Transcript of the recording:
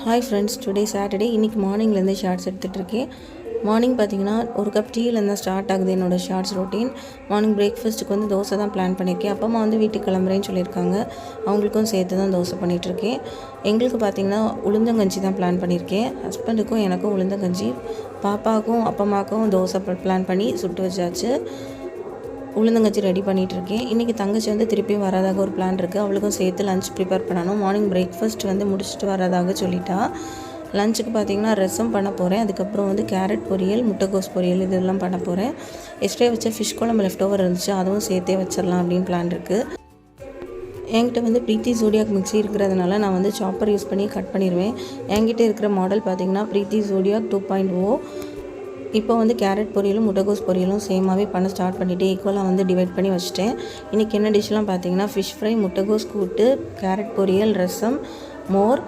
Hi friends, today Saturday. இன்றைக்கி மார்னிங்லேருந்து shorts எடுத்துகிட்டு இருக்கேன். மார்னிங் பார்த்தீங்கன்னா ஒரு கப் டீலேருந்து தான் ஸ்டார்ட் ஆகுது என்னோடய ஷார்ட்ஸ் ரொட்டீன். மார்னிங் பிரேக்ஃபாஸ்ட்டுக்கு வந்து தோசை தான் பிளான் பண்ணியிருக்கேன். அப்பா அம்மா வந்து வீட்டுக்கு கிளம்புறேன்னு சொல்லியிருக்காங்க. அவங்களுக்கும் சேர்த்து தான் தோசை பண்ணிகிட்ருக்கேன். எங்களுக்கு பார்த்திங்கன்னா உளுந்தங்கஞ்சி தான் பிளான் பண்ணியிருக்கேன். ஹஸ்பண்டுக்கும் எனக்கும் உளுந்தங்கஞ்சி, பாப்பாவுக்கும் அப்பா அம்மாவுக்கும் தோசை பிளான் பண்ணி சுட்டு வச்சாச்சு. உளுந்தங்கஞ்சி ரெடி பண்ணிகிட்ருக்கேன். இன்றைக்கி தங்கச்சி வந்து திருப்பியும் வரதாக ஒரு பிளான் இருக்குது. அவளுக்கும் சேர்த்து லஞ்ச் ப்ரிப்பேர் பண்ணணும். மார்னிங் பிரேக்ஃபாஸ்ட் வந்து முடிச்சுட்டு வரதாக சொல்லிட்டா. லஞ்சுக்கு பார்த்திங்கன்னா ரசம் பண்ண போகிறேன். அதுக்கப்புறம் வந்து கேரட் பொரியல், முட்டைக்கோஸ் பொரியல் இதெல்லாம் பண்ண போகிறேன். எஸ்டே வச்ச ஃபிஷ் குழம்பு லெஃப்ட் ஓவர் இருந்துச்சு, அதுவும் சேர்த்தே வச்சிடலாம் அப்படின்னு பிளான் இருக்குது. என்கிட்ட வந்து ப்ரீத்தி ஜோடியாக் மிக்ஸி இருக்கிறதுனால நான் வந்து சாப்பர் யூஸ் பண்ணி கட் பண்ணிடுவேன். என்கிட்ட இருக்கிற மாடல் பார்த்திங்கன்னா ப்ரீத்தி ஜோடியாக் 2.0. இப்போ வந்து கேரட் பொரியலும் முட்டைக்கோஸ் பொரியலும் சேமாகவே பண்ண ஸ்டார்ட் பண்ணிவிட்டு ஈக்குவலாக வந்து டிவைட் பண்ணி வச்சுட்டேன். இன்றைக்கி என்ன டிஷ்லாம் பார்த்தீங்கன்னா ஃபிஷ் ஃப்ரை, முட்டைக்கோஸ் கூட்டு, கேரட் பொரியல், ரசம், மோர்,